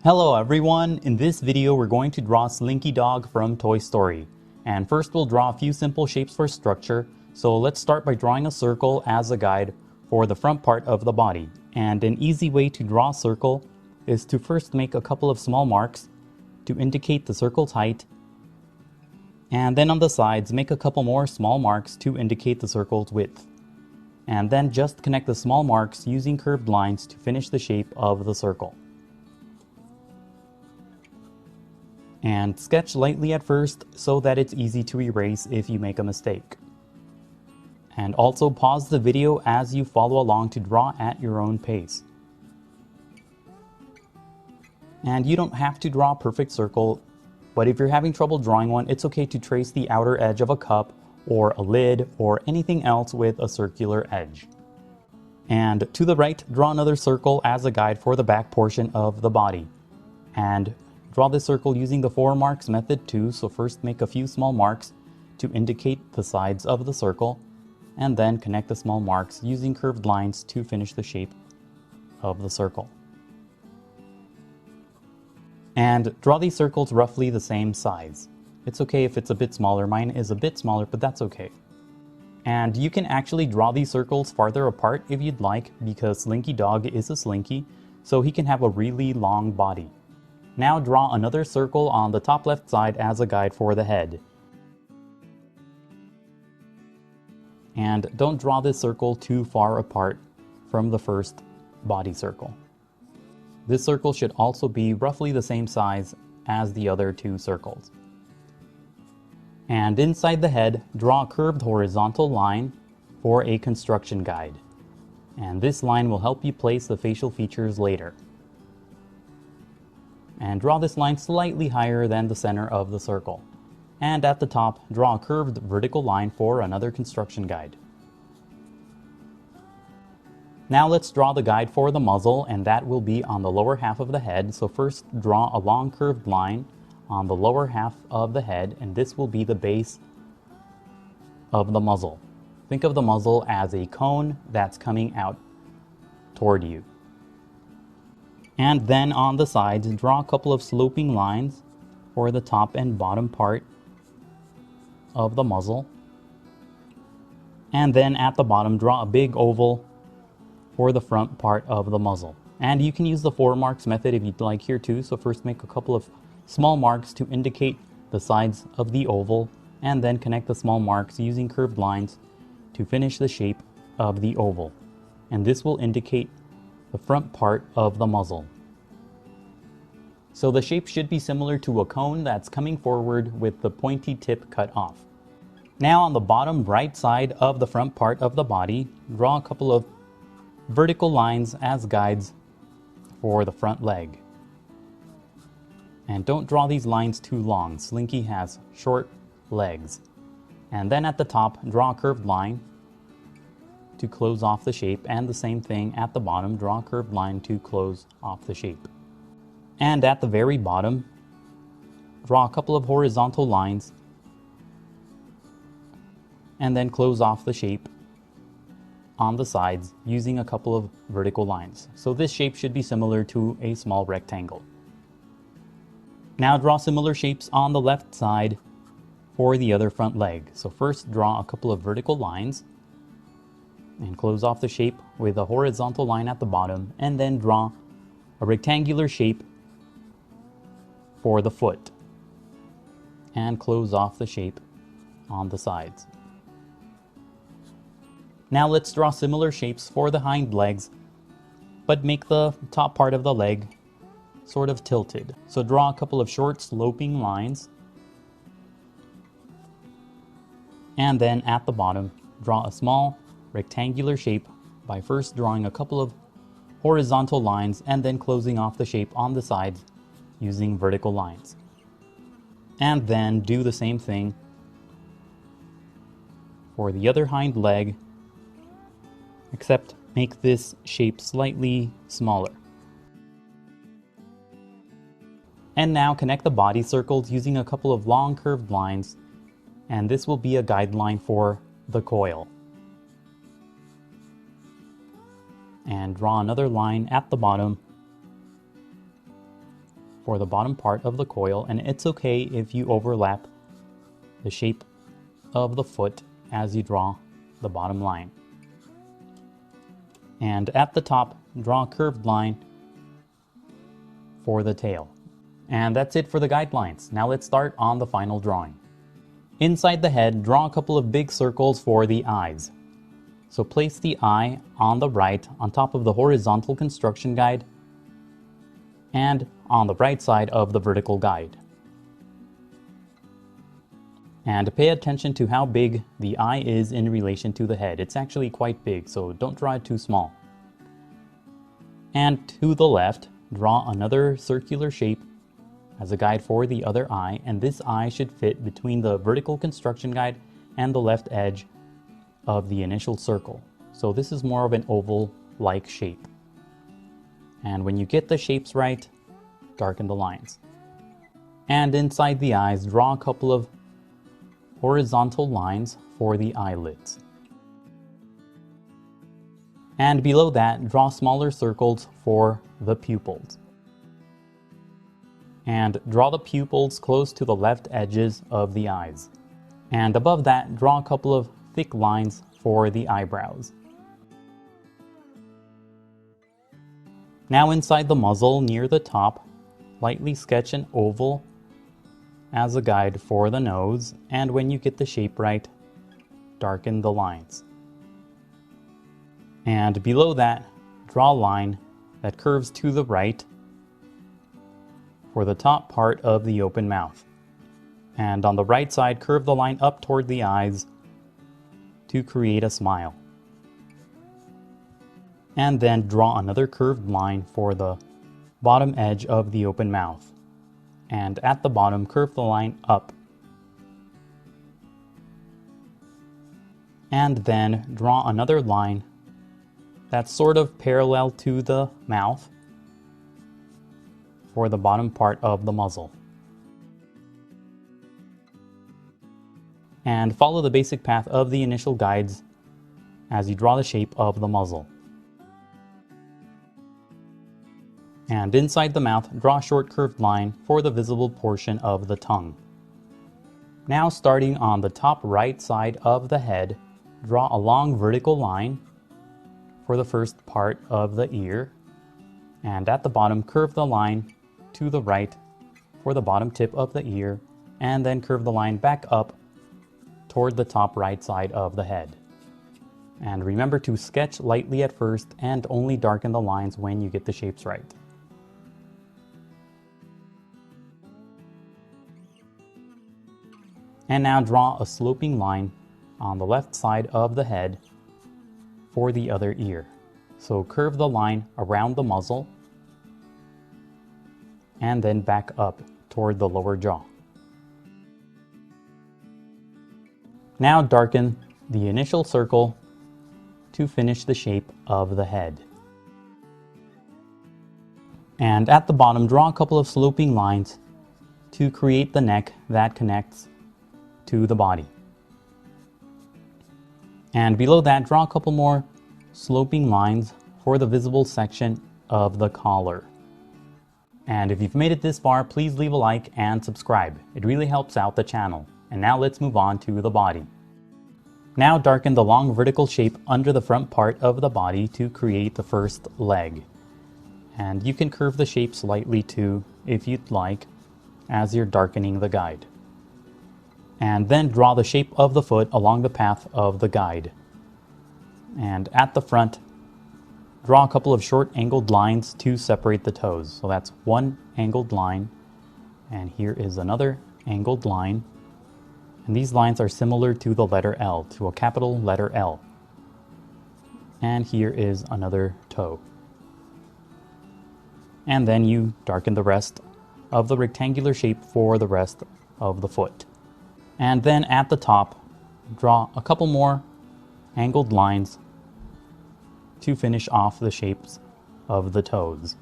Hello everyone! In this video we're going to draw Slinky Dog from Toy Story. And first we'll draw a few simple shapes for structure, so let's start by drawing a circle as a guide for the front part of the body. And an easy way to draw a circle is to first make a couple of small marks to indicate the circle's height, and then on the sides make a couple more small marks to indicate the circle's width. And then just connect the small marks using curved lines to finish the shape of the circle. And sketch lightly at first so that it's easy to erase if you make a mistake. And also pause the video as you follow along to draw at your own pace. And you don't have to draw a perfect circle, but if you're having trouble drawing one, it's okay to trace the outer edge of a cup or a lid or anything else with a circular edge. And to the right, draw another circle as a guide for the back portion of the body. And draw this circle using the 4 marks method too, so first make a few small marks to indicate the sides of the circle, and then connect the small marks using curved lines to finish the shape of the circle. And draw these circles roughly the same size. It's okay if it's a bit smaller, mine is a bit smaller, but that's okay. And you can actually draw these circles farther apart if you'd like, because Slinky Dog is a slinky, so he can have a really long body. Now draw another circle on the top left side as a guide for the head. And don't draw this circle too far apart from the first body circle. This circle should also be roughly the same size as the other 2 circles. And inside the head, draw a curved horizontal line for a construction guide. And this line will help you place the facial features later. And draw this line slightly higher than the center of the circle. And at the top, draw a curved vertical line for another construction guide. Now let's draw the guide for the muzzle, and that will be on the lower half of the head. So first draw a long curved line on the lower half of the head, and this will be the base of the muzzle. Think of the muzzle as a cone that's coming out toward you. And then on the sides, draw a couple of sloping lines for the top and bottom part of the muzzle. And then at the bottom, draw a big oval for the front part of the muzzle. And you can use the 4 marks method if you'd like here too. So first make a couple of small marks to indicate the sides of the oval, and then connect the small marks using curved lines to finish the shape of the oval. And this will indicate the front part of the muzzle. So the shape should be similar to a cone that's coming forward with the pointy tip cut off. Now on the bottom right side of the front part of the body, draw a couple of vertical lines as guides for the front leg. And don't draw these lines too long. Slinky has short legs. And then at the top, draw a curved line to close off the shape, and the same thing at the bottom, draw a curved line to close off the shape. And at the very bottom, draw a couple of horizontal lines and then close off the shape on the sides using a couple of vertical lines. So this shape should be similar to a small rectangle. Now draw similar shapes on the left side for the other front leg. So first draw a couple of vertical lines and close off the shape with a horizontal line at the bottom, and then draw a rectangular shape for the foot and close off the shape on the sides. Now let's draw similar shapes for the hind legs, but make the top part of the leg sort of tilted. So draw a couple of short sloping lines, and then at the bottom draw a small rectangular shape by first drawing a couple of horizontal lines and then closing off the shape on the sides using vertical lines. And then do the same thing for the other hind leg, except make this shape slightly smaller. And now connect the body circles using a couple of long curved lines, and this will be a guideline for the coil. And draw another line at the bottom for the bottom part of the coil, and it's okay if you overlap the shape of the foot as you draw the bottom line. And at the top, draw a curved line for the tail. And that's it for the guidelines. Now let's start on the final drawing. Inside the head, draw a couple of big circles for the eyes. So place the eye on the right on top of the horizontal construction guide and on the right side of the vertical guide. And pay attention to how big the eye is in relation to the head. It's actually quite big, so don't draw it too small. And to the left, draw another circular shape as a guide for the other eye, and this eye should fit between the vertical construction guide and the left edge of the initial circle. So this is more of an oval-like shape. And when you get the shapes right, darken the lines. And inside the eyes, draw a couple of horizontal lines for the eyelids. And below that, draw smaller circles for the pupils. And draw the pupils close to the left edges of the eyes. And above that, draw a couple of thick lines for the eyebrows. Now inside the muzzle, near the top, lightly sketch an oval as a guide for the nose, and when you get the shape right, darken the lines. And below that, draw a line that curves to the right for the top part of the open mouth. And on the right side, curve the line up toward the eyes to create a smile. And then draw another curved line for the bottom edge of the open mouth. And at the bottom, curve the line up. And then draw another line that's sort of parallel to the mouth for the bottom part of the muzzle. And follow the basic path of the initial guides as you draw the shape of the muzzle. And inside the mouth, draw a short curved line for the visible portion of the tongue. Now starting on the top right side of the head, draw a long vertical line for the first part of the ear, and at the bottom, curve the line to the right for the bottom tip of the ear, and then curve the line back up toward the top right side of the head. And remember to sketch lightly at first and only darken the lines when you get the shapes right. And now draw a sloping line on the left side of the head for the other ear. So curve the line around the muzzle and then back up toward the lower jaw. Now darken the initial circle to finish the shape of the head. And at the bottom, draw a couple of sloping lines to create the neck that connects to the body. And below that, draw a couple more sloping lines for the visible section of the collar. And if you've made it this far, please leave a like and subscribe. It really helps out the channel. And now let's move on to the body. Now darken the long vertical shape under the front part of the body to create the first leg. And you can curve the shape slightly too, if you'd like, as you're darkening the guide. And then draw the shape of the foot along the path of the guide. And at the front, draw a couple of short angled lines to separate the toes. So that's one angled line, and here is another angled line. And these lines are similar to the letter L, to a capital letter L. And here is another toe. And then you darken the rest of the rectangular shape for the rest of the foot. And then at the top, draw a couple more angled lines to finish off the shapes of the toes.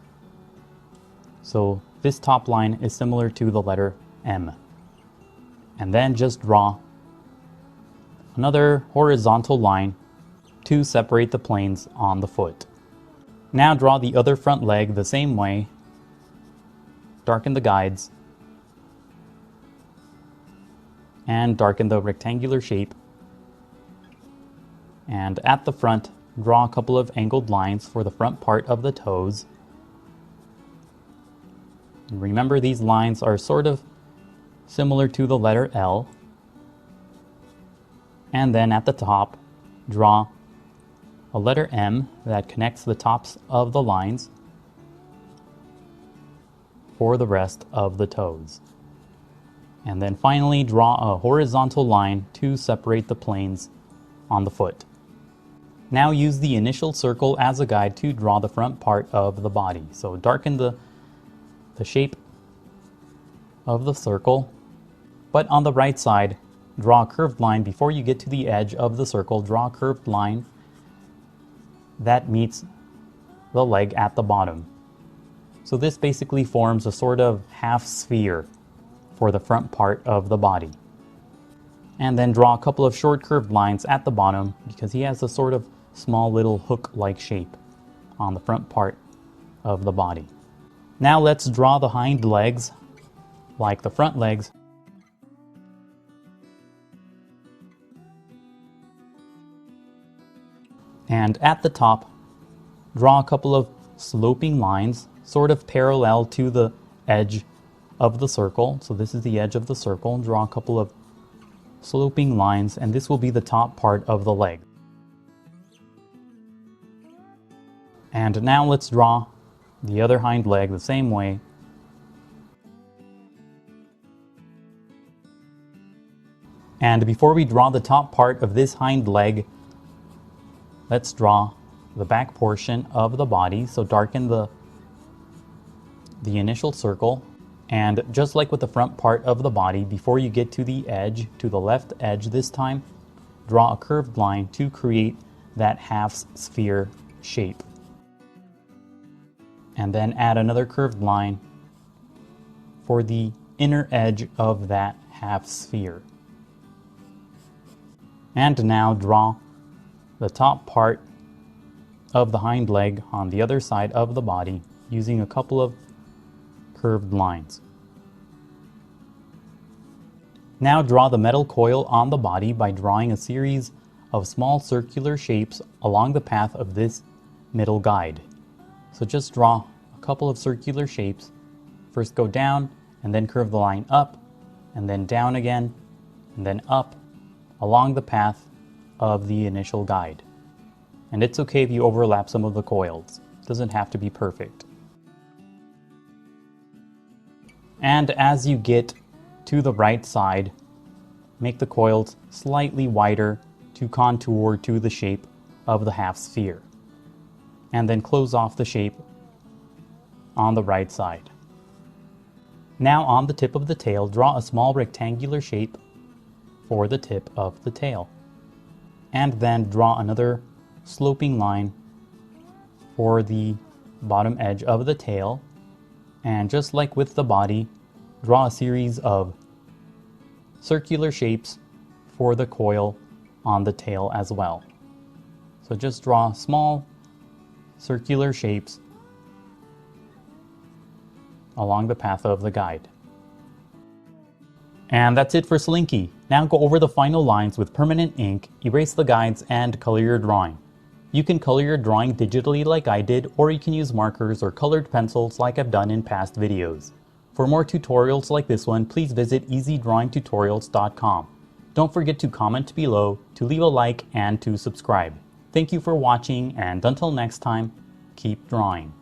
So this top line is similar to the letter M. And then just draw another horizontal line to separate the planes on the foot. Now draw the other front leg the same way darken the guides, and darken the rectangular shape. And at the front, draw a couple of angled lines for the front part of the toes. And remember, these lines are sort of similar to the letter L. And then at the top, draw a letter M that connects the tops of the lines for the rest of the toes. And then finally, draw a horizontal line to separate the planes on the foot. Now use the initial circle as a guide to draw the front part of the body. So darken the shape of the circle, but on the right side, draw a curved line. Before you get to the edge of the circle, draw a curved line that meets the leg at the bottom. So this basically forms a sort of half sphere for the front part of the body. And then draw a couple of short curved lines at the bottom because he has a sort of small little hook-like shape on the front part of the body. Now let's draw the hind legs like the front legs. And at the top, draw a couple of sloping lines, sort of parallel to the edge of the circle. So this is the edge of the circle. Draw a couple of sloping lines, and this will be the top part of the leg. And now let's draw the other hind leg the same way. And before we draw the top part of this hind leg, let's draw the back portion of the body. So darken the initial circle, and just like with the front part of the body, before you get to the edge, to the left edge this time, draw a curved line to create that half sphere shape. And then add another curved line for the inner edge of that half sphere. And now draw the top part of the hind leg on the other side of the body using a couple of curved lines. Now draw the metal coil on the body by drawing a series of small circular shapes along the path of this middle guide. So just draw a couple of circular shapes. First go down and then curve the line up, and then down again, and then up along the path of the initial guide. And it's okay if you overlap some of the coils. It doesn't have to be perfect. And as you get to the right side, make the coils slightly wider to contour to the shape of the half sphere. And then close off the shape on the right side. Now on the tip of the tail, draw a small rectangular shape for the tip of the tail. And then draw another sloping line for the bottom edge of the tail. And just like with the body, draw a series of circular shapes for the coil on the tail as well. So just draw small circular shapes along the path of the guide. And that's it for Slinky. Now go over the final lines with permanent ink, erase the guides, and color your drawing. You can color your drawing digitally like I did, or you can use markers or colored pencils like I've done in past videos. For more tutorials like this one, please visit easydrawingtutorials.com. Don't forget to comment below, to leave a like, and to subscribe. Thank you for watching, and until next time, keep drawing.